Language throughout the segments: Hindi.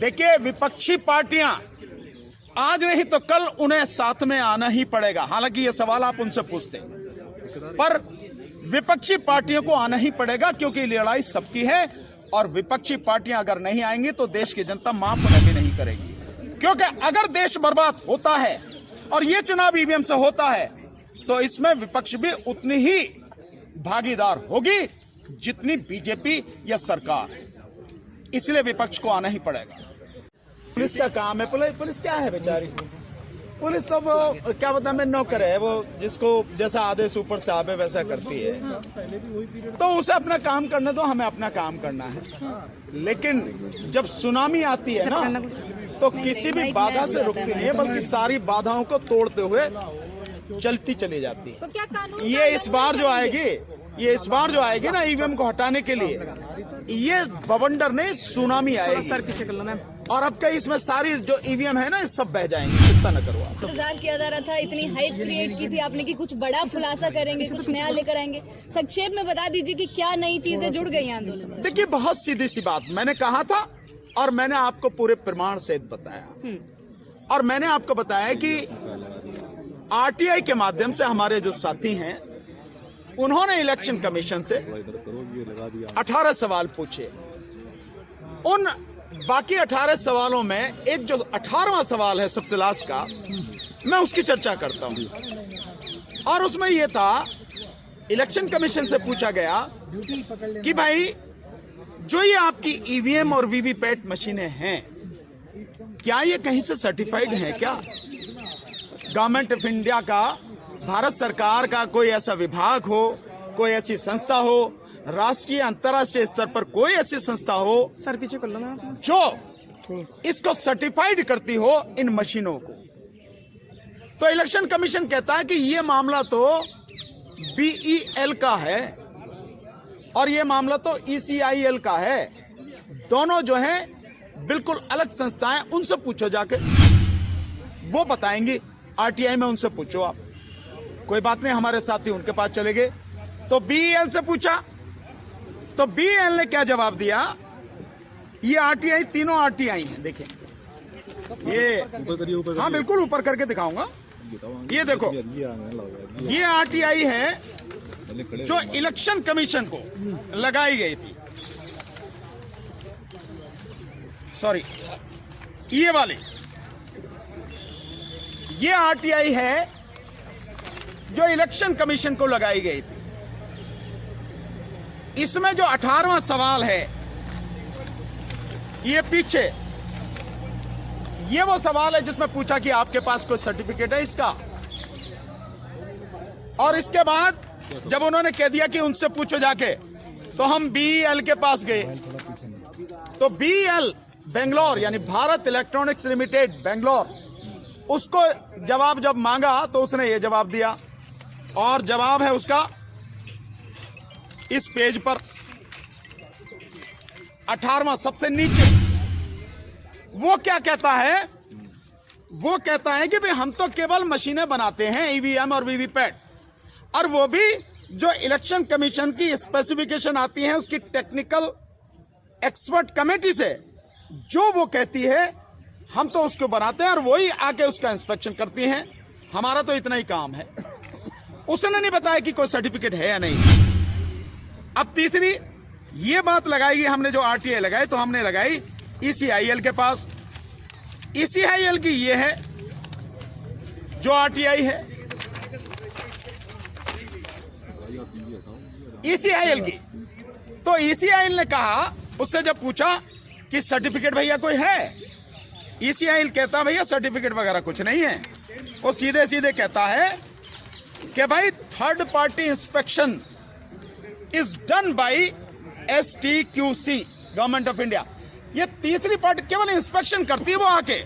देखिए, विपक्षी पार्टियां आज नहीं तो कल उन्हें साथ में आना ही पड़ेगा। हालांकि ये सवाल आप उनसे पूछते हैं, पर विपक्षी पार्टियों को आना ही पड़ेगा क्योंकि लड़ाई सबकी है। और विपक्षी पार्टियां अगर नहीं आएंगी तो देश की जनता माफ भी नहीं करेगी, क्योंकि अगर देश बर्बाद होता है और ये चुनाव ईवीएम से होता है तो इसमें विपक्ष भी उतनी ही भागीदार होगी जितनी बीजेपी या सरकार। इसलिए विपक्ष को आना ही पड़ेगा। पुलिस का काम है, पुलिस क्या है बेचारी, पुलिस तो वो क्या बताएं मैं नौकर है, वो जिसको जैसा आदेश ऊपर से आवे वैसा करती है। तो उसे अपना काम करने दो, हमें अपना काम करना है। लेकिन जब सुनामी आती है ना तो किसी भी बाधा से रुकती नहीं है, बल्कि सारी बाधाओं को तोड़ते हुए चलती चली जाती है। तो क्या कानून ये इस बार जो आएगी ना ईवीएम को हटाने के लिए, ये बवंडर नहीं सुनामी आएगी। सर पीछे कर लो मैम। और अब क्या इसमें सारी जो ईवीएम है ना सब बह जाएंगे, चिंता न करो आप। इंतजार किया जा रहा था, इतनी हाइप क्रिएट की थी आपने कि कुछ बड़ा खुलासा करेंगे, कुछ नया लेकर आएंगे। संक्षेप में बता दीजिए कि क्या नई चीजें जुड़ गई हैं आंदोलन से। देखिए, बहुत सीधी सी बात मैंने कहा था और मैंने आपको पूरे प्रमाण सहित बताया। और मैंने आपको बताया कि आरटीआई के माध्यम से हमारे जो साथी हैं उन्होंने इलेक्शन कमीशन से 18 सवाल पूछे। उन बाकी 18 सवालों में एक जो 18वां सवाल है सबसे लास्ट का, मैं उसकी चर्चा करता हूं। और उसमें यह था, इलेक्शन कमीशन से पूछा गया कि भाई जो ये आपकी ईवीएम और वीवीपैट मशीनें हैं, क्या ये कहीं से सर्टिफाइड हैं क्या? गवर्नमेंट ऑफ इंडिया का, भारत सरकार का कोई ऐसा विभाग हो, कोई ऐसी संस्था हो, राष्ट्रीय अंतर्राष्ट्रीय स्तर पर कोई ऐसी संस्था हो सर पीछे कर लो मैम, जो इसको सर्टिफाइड करती हो इन मशीनों को। तो इलेक्शन कमीशन कहता है कि ये मामला तो BEL का है और ये मामला तो ECIL का है। दोनों जो हैं बिल्कुल अलग संस्थाएं, उनसे पूछो जाके, वो बताएंगी। RTI में उनसे पूछो आप, कोई बात नहीं, हमारे साथी उनके पास चले गए। तो BEL से पूछा तो BEL ने क्या जवाब दिया? ये RTI, तीनों RTI हैं, देखें ये, हाँ बिल्कुल ऊपर करके दिखाऊंगा। ये देखो, ये RTI है जो इलेक्शन कमीशन को लगाई गई थी। सॉरी, ये वाली, ये RTI है जो इलेक्शन कमीशन को लगाई गई थी। इसमें जो 18वां सवाल है, ये पीछे, ये वो सवाल है जिसमें पूछा कि आपके पास कोई सर्टिफिकेट है इसका। और इसके बाद जब उन्होंने कह दिया कि उनसे पूछो जाके, तो हम BEL के पास गए। तो BEL बेंगलोर, यानी भारत इलेक्ट्रॉनिक्स लिमिटेड बेंगलोर, उसको जवाब जब मांगा तो उसने ये जवाब दिया। और जवाब है उसका इस पेज पर, 18वां सबसे नीचे। वो क्या कहता है? वो कहता है कि भाई हम तो केवल मशीनें बनाते हैं, EVM और वीवीपैट, और वो भी जो इलेक्शन कमीशन की स्पेसिफिकेशन आती है उसकी टेक्निकल एक्सपर्ट कमेटी से, जो वो कहती है हम तो उसको बनाते हैं और वही आके उसका इंस्पेक्शन करती हैं। हमारा तो इतना ही काम है। उसने नहीं बताया कि कोई सर्टिफिकेट है या नहीं। अब तीसरी ये बात लगाई, हमने जो RTI लगाई तो हमने लगाई ECIL के पास। ECIL की ये है जो RTI है, ECIL की। तो ECIL ने कहा, उससे जब पूछा कि सर्टिफिकेट भैया कोई है, ECIL कहता भैया सर्टिफिकेट वगैरह कुछ नहीं है। वो सीधे सीधे कहता है कि भाई third party inspection is done by STQC, government of India. ये तीसरी पार्टी केवल इंस्पेक्शन करती है, वो आके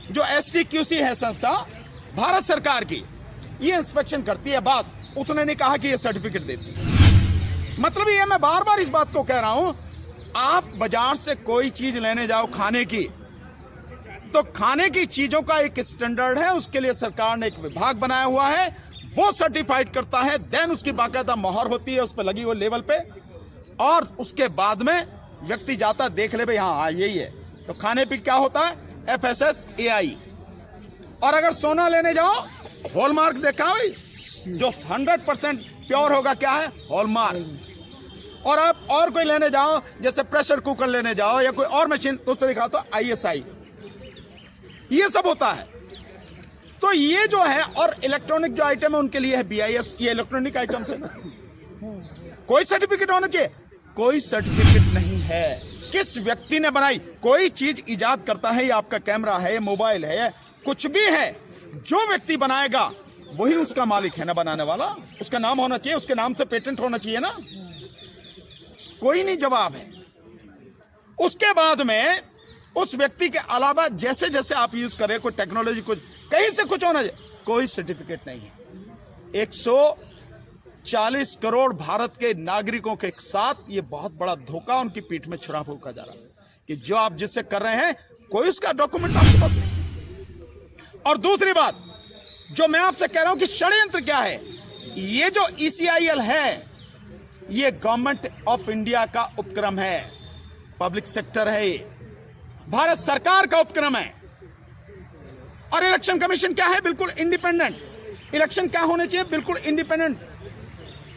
जो STQC है संस्था भारत सरकार की, ये इंस्पेक्शन करती है। बस, उसने नहीं कहा कि ये सर्टिफिकेट देती है। मतलब ये, मैं बार बार इस बात को कह रहा हूं, आप बाजार से कोई चीज लेने जाओ खाने की, तो खाने की चीजों का एक स्टैंडर्ड है, उसके लिए सरकार ने एक विभाग बनाया हुआ है, वो सर्टिफाइड करता है। देन उसकी बाकायदा मोहर होती है उस पर लगी हुई लेवल पे, और उसके बाद में व्यक्ति जाता देख ले भाई हाँ यही है, तो खाने पे क्या होता है? FSSAI। और अगर सोना लेने जाओ, हॉलमार्क देखा है, जो 100% प्योर होगा क्या है? हॉलमार्क। और आप और कोई लेने जाओ, जैसे प्रेशर कुकर लेने जाओ या कोई और मशीन, तो उसको दिखा तो ISI। ये सब होता है। तो ये जो है, और इलेक्ट्रॉनिक जो आइटम है उनके लिए है BIS। ये इलेक्ट्रॉनिक आइटम से कोई सर्टिफिकेट होना चाहिए? कोई सर्टिफिकेट नहीं है। किस व्यक्ति ने बनाई? कोई चीज इजाद करता है, ये आपका कैमरा है, मोबाइल है, कुछ भी है, जो व्यक्ति बनाएगा वही उसका मालिक है ना, बनाने वाला। उसका नाम होना चाहिए, उसके नाम से पेटेंट होना चाहिए ना। कोई नहीं जवाब है। उसके बाद में उस व्यक्ति के अलावा जैसे जैसे आप यूज करें, कोई टेक्नोलॉजी, कुछ कहीं से कुछ होना चाहिए, कोई सर्टिफिकेट नहीं है। 140 करोड़ भारत के नागरिकों के साथ ये बहुत बड़ा धोखा उनकी पीठ में छुरा फूंका जा रहा है कि जो आप जिससे कर रहे हैं, कोई उसका डॉक्यूमेंट आपके पास नहीं। और दूसरी बात जो मैं आपसे कह रहा हूं कि षड्यंत्र क्या है, ये जो ECIL है, ये गवर्नमेंट ऑफ इंडिया का उपक्रम है, पब्लिक सेक्टर है, ये भारत सरकार का उपक्रम है। और इलेक्शन कमीशन क्या है? बिल्कुल इंडिपेंडेंट। इलेक्शन क्या होने चाहिए? बिल्कुल इंडिपेंडेंट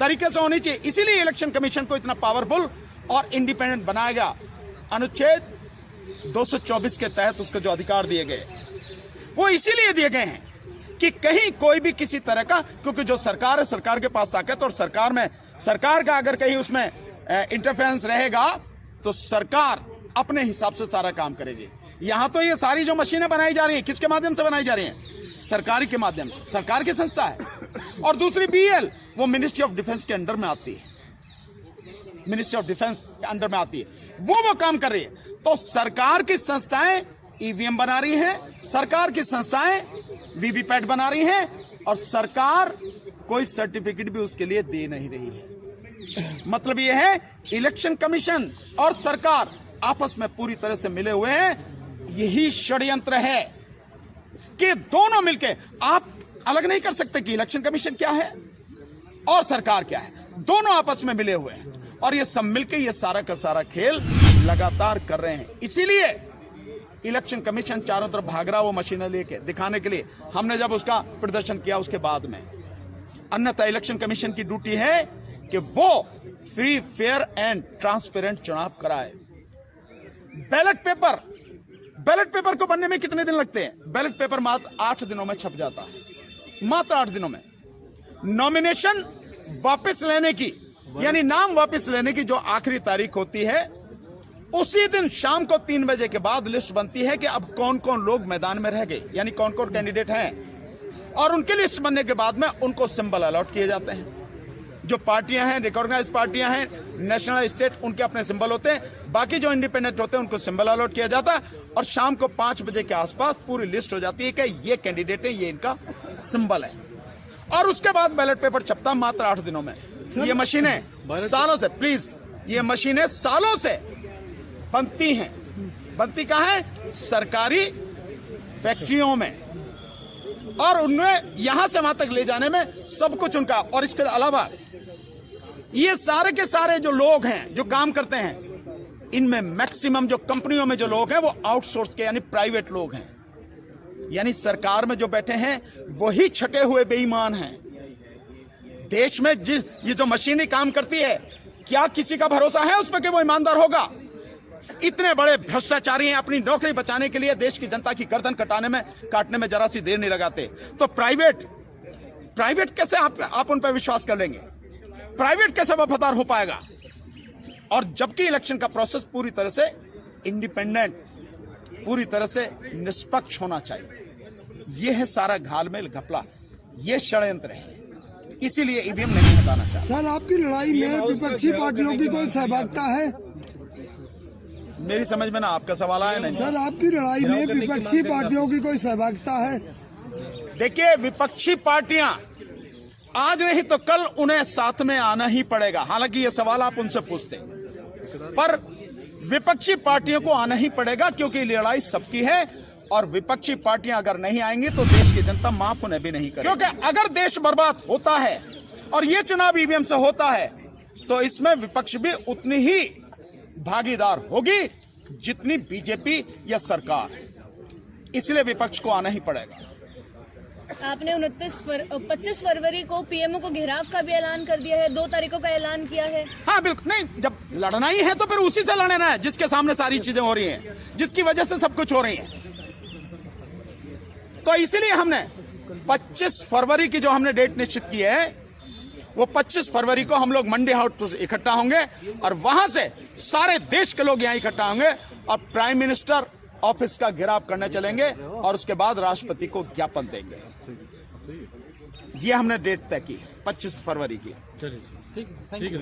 तरीके से होनी चाहिए। इसीलिए इलेक्शन कमीशन को इतना पावरफुल और इंडिपेंडेंट बनाया गया। अनुच्छेद 224 के तहत उसको जो अधिकार दिए गए, वो इसीलिए दिए गए हैं कि कहीं कोई भी किसी तरह का, क्योंकि जो सरकार है, सरकार के पास ताकत, और सरकार में, सरकार का अगर कहीं उसमें इंटरफेरेंस रहेगा तो सरकार अपने हिसाब से सारा काम करेगी। यहां तो ये सारी जो मशीनें बनाई जा रही हैं, किसके माध्यम से बनाई जा रही हैं? सरकारी के माध्यम से। सरकार की संस्था है। और दूसरी BEL, वो मिनिस्ट्री ऑफ डिफेंस के अंडर में आती है, मिनिस्ट्री ऑफ डिफेंस के अंडर में आती है, वो काम कर रही है। तो सरकार की संस्थाएं EVM बना रही हैं, सरकार की संस्थाएं VVPAT बना रही हैं, और सरकार कोई सर्टिफिकेट भी उसके लिए दे नहीं रही है। मतलब यह है, इलेक्शन कमीशन और सरकार आपस में पूरी तरह से मिले हुए हैं। यही षड्यंत्र है कि दोनों मिलके, आप अलग नहीं कर सकते कि इलेक्शन कमीशन क्या है और सरकार क्या है। दोनों आपस में मिले हुए हैं, और ये सब मिलके ये सारा का सारा खेल लगातार कर रहे हैं। इसीलिए इलेक्शन कमीशन चारों तरफ भाग रहा, वो मशीनें लेके दिखाने के लिए। हमने जब उसका प्रदर्शन किया उसके बाद में, अन्यथा इलेक्शन कमीशन की ड्यूटी है कि वो फ्री, फेयर एंड ट्रांसपेरेंट चुनाव कराए। बैलेट पेपर को बनने में कितने दिन लगते हैं? बैलेट पेपर मात्र 8 दिनों में छप जाता है, मात्र 8 दिनों में। नॉमिनेशन वापस लेने की, यानी नाम वापस लेने की जो आखिरी तारीख होती है, उसी दिन शाम को 3 बजे के बाद लिस्ट बनती है कि अब कौन कौन लोग मैदान में रह गए, यानी कौन कौन कैंडिडेट हैं। और उनकी लिस्ट बनने के बाद में उनको सिंबल अलॉट किए जाते हैं। जो पार्टियां हैं, रिकॉग्नाइज पार्टियां हैं, नेशनल, स्टेट, उनके अपने सिंबल होते हैं। बाकी जो इंडिपेंडेंट होते हैं उनको सिंबल अलॉट किया जाता है, और शाम को 5 बजे के आसपास पूरी लिस्ट हो जाती है कि ये कैंडिडेट है, ये इनका सिंबल है। और उसके बाद बैलेट पेपर छपता मात्र 8 दिनों में। ये मशीनें सालों से, प्लीज, ये मशीनें सालों से बनती हैं। बनती कहाँ है? सरकारी फैक्ट्रियों में, और उनमें यहां से वहां तक ले जाने में सब कुछ उनका। और इसके अलावा ये सारे के सारे जो लोग हैं जो काम करते हैं, इनमें मैक्सिमम जो कंपनियों में जो लोग हैं वो आउटसोर्स के, यानी प्राइवेट लोग हैं। यानी सरकार में जो बैठे हैं वही छटे हुए बेईमान हैं। देश में ये जो मशीनें काम करती है, क्या किसी का भरोसा है उस पर कि वो ईमानदार होगा? इतने बड़े भ्रष्टाचारी हैं, अपनी नौकरी बचाने के लिए देश की जनता की गर्दन काटने में जरा सी देर नहीं लगाते। तो प्राइवेट कैसे आप उन पर विश्वास कर लेंगे? प्राइवेट कैसे वफादार हो पाएगा? और जबकि इलेक्शन का प्रोसेस पूरी तरह से इंडिपेंडेंट, पूरी तरह से निष्पक्ष होना चाहिए। यह है सारा घालमेल घपला, यह षड्यंत्र है। इसीलिए ईवीएम नहीं हटाना चाहता। सर, आपकी लड़ाई में विपक्षी पार्टियों की कोई सहभागिता है? मेरी समझ में ना आपका सवाल आया नहीं। सर, आपकी लड़ाई में विपक्षी पार्टियों की कोई सहभागिता है? देखिए, विपक्षी पार्टियां आज नहीं तो कल उन्हें साथ में आना ही पड़ेगा। हालांकि ये सवाल आप उनसे पूछते, पर विपक्षी पार्टियों को आना ही पड़ेगा, क्योंकि लड़ाई सबकी है। और विपक्षी पार्टियां अगर नहीं आएंगी तो देश की जनता माफ उन्हें भी नहीं करेगी। क्योंकि अगर देश बर्बाद होता है और ये चुनाव ईवीएम से होता है, तो इसमें विपक्ष भी उतनी ही भागीदार होगी जितनी बीजेपी या सरकार, इसलिए विपक्ष को आना ही पड़ेगा। आपने 25 फरवरी को पीएमओ को घेराव का भी ऐलान कर दिया है, 2 तारीखों का ऐलान किया है। हाँ बिल्कुल, नहीं जब लड़ना ही है तो फिर उसी से लड़ना है जिसके सामने सारी चीजें हो रही हैं, जिसकी वजह से सब कुछ हो रही है। तो इसीलिए हमने 25 फरवरी की जो हमने डेट निश्चित की है, वो 25 फरवरी को हम लोग मंडी हाउस इकट्ठा होंगे और वहां से सारे देश के लोग यहां इकट्ठा होंगे और प्राइम मिनिस्टर ऑफिस का घेराव करने चलेंगे और उसके बाद राष्ट्रपति को ज्ञापन देंगे। ये हमने डेट तय की 25 फरवरी की। चलिए ठीक है।